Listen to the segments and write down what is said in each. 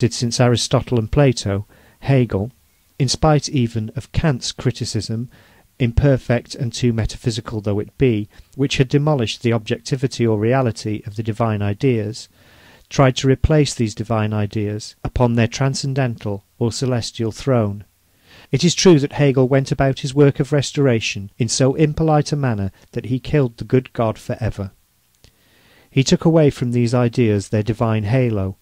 did since Aristotle and Plato, Hegel, in spite even of Kant's criticism, imperfect and too metaphysical though it be, which had demolished the objectivity or reality of the divine ideas, tried to replace these divine ideas upon their transcendental or celestial throne. It is true that Hegel went about his work of restoration in so impolite a manner that he killed the good God for ever. He took away from these ideas their divine halo,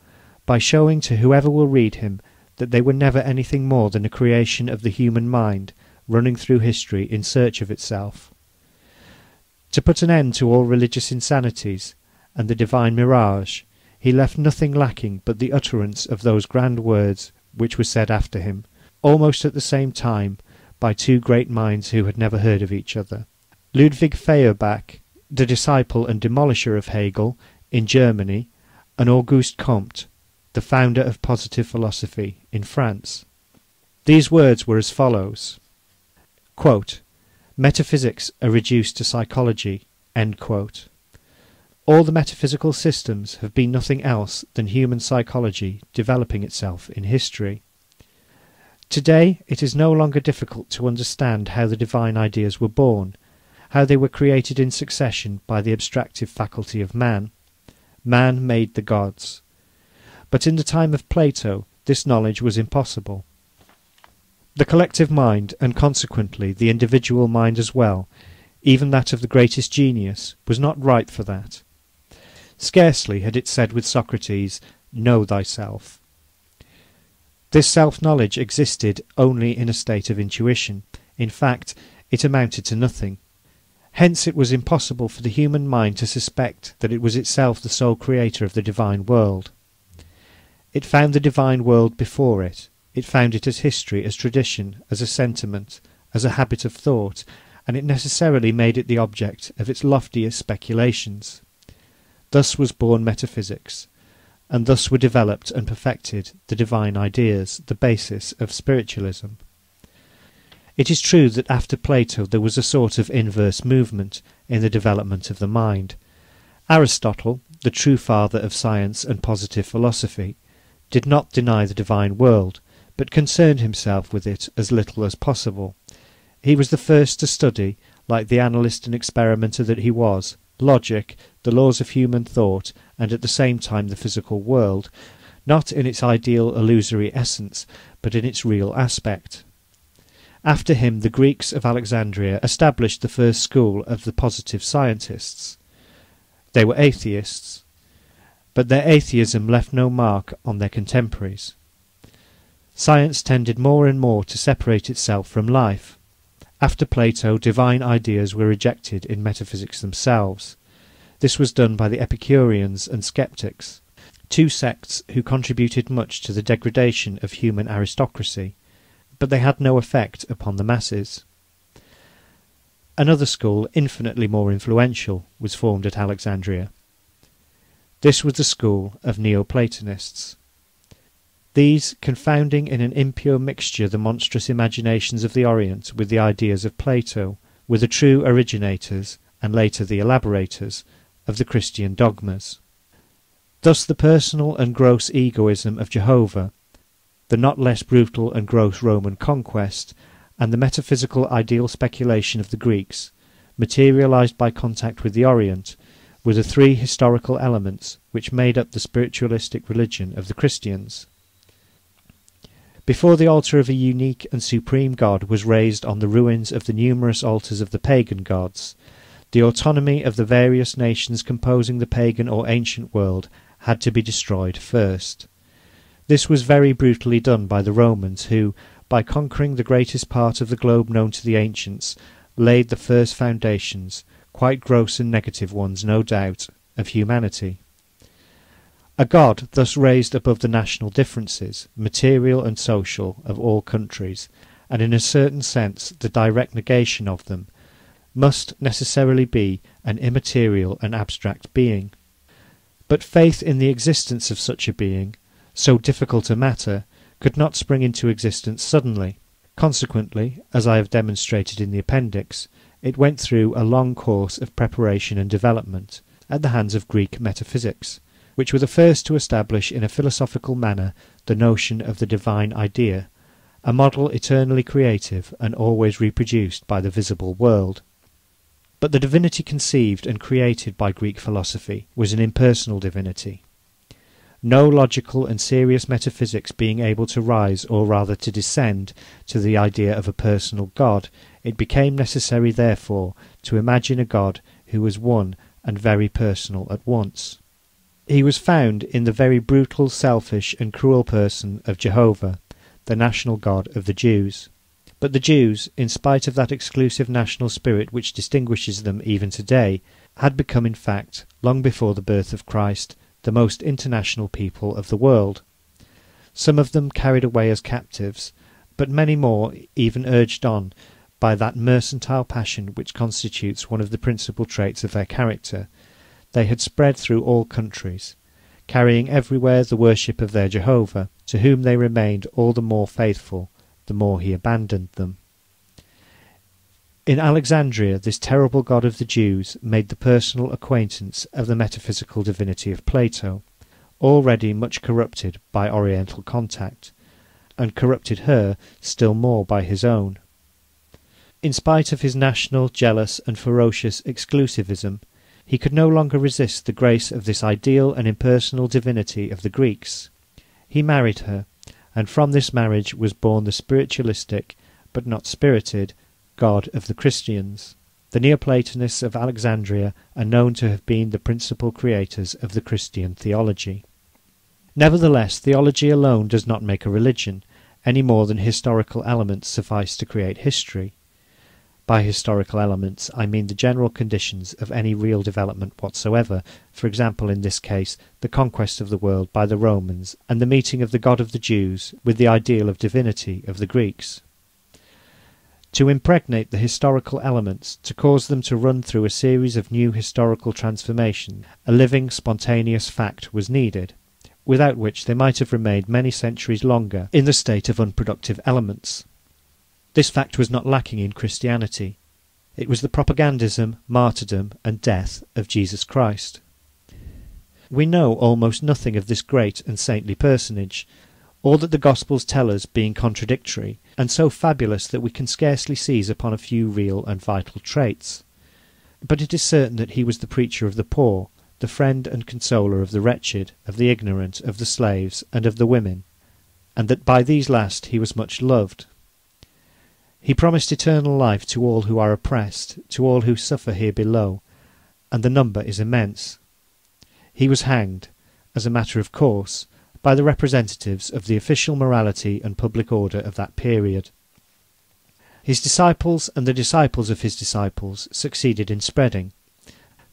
by showing to whoever will read him that they were never anything more than a creation of the human mind, running through history in search of itself. To put an end to all religious insanities and the divine mirage, he left nothing lacking but the utterance of those grand words which were said after him, almost at the same time, by two great minds who had never heard of each other. Ludwig Feuerbach, the disciple and demolisher of Hegel, in Germany, and Auguste Comte, the founder of positive philosophy, in France. These words were as follows, quote, "Metaphysics are reduced to psychology," end quote. All the metaphysical systems have been nothing else than human psychology developing itself in history. Today it is no longer difficult to understand how the divine ideas were born, how they were created in succession by the abstractive faculty of man. Man made the gods. But in the time of Plato this knowledge was impossible. The collective mind, and consequently the individual mind as well, even that of the greatest genius, was not ripe for that. Scarcely had it said with Socrates, "Know thyself." This self-knowledge existed only in a state of intuition. In fact, it amounted to nothing. Hence it was impossible for the human mind to suspect that it was itself the sole creator of the divine world. It found the divine world before it. It found it as history, as tradition, as a sentiment, as a habit of thought, and it necessarily made it the object of its loftiest speculations. Thus was born metaphysics, and thus were developed and perfected the divine ideas, the basis of spiritualism. It is true that after Plato there was a sort of inverse movement in the development of the mind. Aristotle, the true father of science and positive philosophy, did not deny the divine world, but concerned himself with it as little as possible. He was the first to study, like the analyst and experimenter that he was, logic, the laws of human thought, and at the same time the physical world, not in its ideal illusory essence, but in its real aspect. After him the Greeks of Alexandria established the first school of the positive scientists. They were atheists, but their atheism left no mark on their contemporaries. Science tended more and more to separate itself from life. After Plato, divine ideas were rejected in metaphysics themselves. This was done by the Epicureans and Sceptics, two sects who contributed much to the degradation of human aristocracy, but they had no effect upon the masses. Another school, infinitely more influential, was formed at Alexandria. This was the school of Neoplatonists. These, confounding in an impure mixture the monstrous imaginations of the Orient with the ideas of Plato, were the true originators, and later the elaborators, of the Christian dogmas. Thus the personal and gross egoism of Jehovah, the not less brutal and gross Roman conquest, and the metaphysical ideal speculation of the Greeks, materialized by contact with the Orient, were the three historical elements which made up the spiritualistic religion of the Christians. Before the altar of a unique and supreme God was raised on the ruins of the numerous altars of the pagan gods, the autonomy of the various nations composing the pagan or ancient world had to be destroyed first. This was very brutally done by the Romans who, by conquering the greatest part of the globe known to the ancients, laid the first foundations, quite gross and negative ones, no doubt, of humanity. A God thus raised above the national differences, material and social, of all countries, and in a certain sense the direct negation of them, must necessarily be an immaterial and abstract being. But faith in the existence of such a being, so difficult a matter, could not spring into existence suddenly. Consequently, as I have demonstrated in the appendix, it went through a long course of preparation and development at the hands of Greek metaphysics, which were the first to establish in a philosophical manner the notion of the divine idea, a model eternally creative and always reproduced by the visible world. But the divinity conceived and created by Greek philosophy was an impersonal divinity. No logical and serious metaphysics being able to rise, or rather to descend, to the idea of a personal God, it became necessary, therefore, to imagine a God who was one and very personal at once. He was found in the very brutal, selfish, and cruel person of Jehovah, the national God of the Jews. But the Jews, in spite of that exclusive national spirit which distinguishes them even today, had become, in fact, long before the birth of Christ, the most international people of the world. Some of them carried away as captives, but many more even urged on by that mercantile passion which constitutes one of the principal traits of their character. They had spread through all countries, carrying everywhere the worship of their Jehovah, to whom they remained all the more faithful, the more he abandoned them. In Alexandria, this terrible god of the Jews made the personal acquaintance of the metaphysical divinity of Plato, already much corrupted by Oriental contact, and corrupted her still more by his own. In spite of his national, jealous, and ferocious exclusivism, he could no longer resist the grace of this ideal and impersonal divinity of the Greeks. He married her, and from this marriage was born the spiritualistic, but not spirited, God of the Christians. The Neoplatonists of Alexandria are known to have been the principal creators of the Christian theology. Nevertheless, theology alone does not make a religion, any more than historical elements suffice to create history. By historical elements, I mean the general conditions of any real development whatsoever, for example, in this case, the conquest of the world by the Romans, and the meeting of the God of the Jews with the ideal of divinity of the Greeks. To impregnate the historical elements, to cause them to run through a series of new historical transformations, a living, spontaneous fact was needed, without which they might have remained many centuries longer in the state of unproductive elements. This fact was not lacking in Christianity. It was the propagandism, martyrdom, and death of Jesus Christ. We know almost nothing of this great and saintly personage, all that the Gospels tell us being contradictory, and so fabulous that we can scarcely seize upon a few real and vital traits. But it is certain that he was the preacher of the poor, the friend and consoler of the wretched, of the ignorant, of the slaves, and of the women, and that by these last he was much loved. He promised eternal life to all who are oppressed, to all who suffer here below, and the number is immense. He was hanged, as a matter of course, by the representatives of the official morality and public order of that period. His disciples and the disciples of his disciples succeeded in spreading,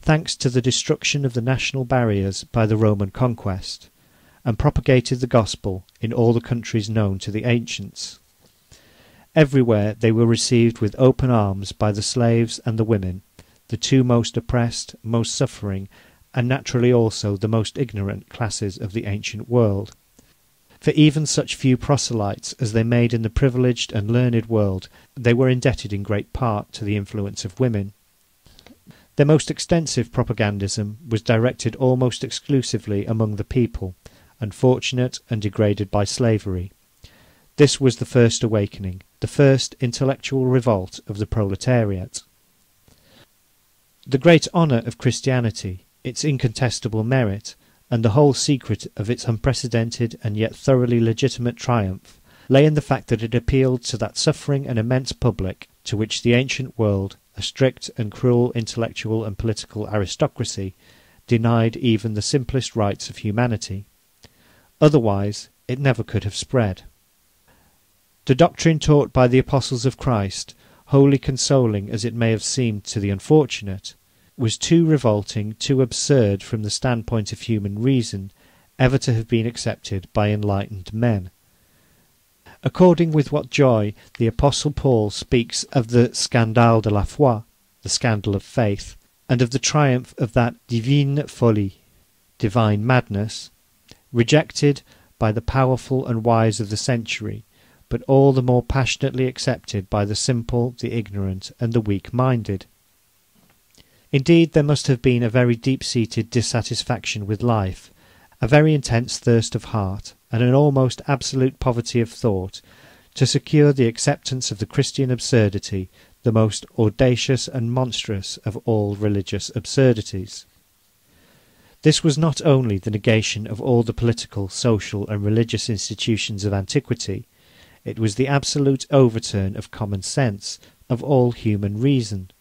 thanks to the destruction of the national barriers by the Roman conquest, and propagated the gospel in all the countries known to the ancients. Everywhere they were received with open arms by the slaves and the women, the two most oppressed, most suffering, and naturally also the most ignorant classes of the ancient world. For even such few proselytes as they made in the privileged and learned world, they were indebted in great part to the influence of women. Their most extensive propagandism was directed almost exclusively among the people, unfortunate and degraded by slavery. This was the first awakening, the first intellectual revolt of the proletariat. The great honour of Christianity, its incontestable merit, and the whole secret of its unprecedented and yet thoroughly legitimate triumph, lay in the fact that it appealed to that suffering and immense public to which the ancient world, a strict and cruel intellectual and political aristocracy, denied even the simplest rights of humanity. Otherwise it never could have spread. The doctrine taught by the apostles of Christ, wholly consoling as it may have seemed to the unfortunate, was too revolting, too absurd from the standpoint of human reason, ever to have been accepted by enlightened men. According with what joy the Apostle Paul speaks of the scandale de la foi, the scandal of faith, and of the triumph of that divine folie, divine madness, rejected by the powerful and wise of the century, but all the more passionately accepted by the simple, the ignorant, and the weak-minded. Indeed, there must have been a very deep-seated dissatisfaction with life, a very intense thirst of heart, and an almost absolute poverty of thought, to secure the acceptance of the Christian absurdity, the most audacious and monstrous of all religious absurdities. This was not only the negation of all the political, social, and religious institutions of antiquity, it was the absolute overturn of common sense, of all human reason.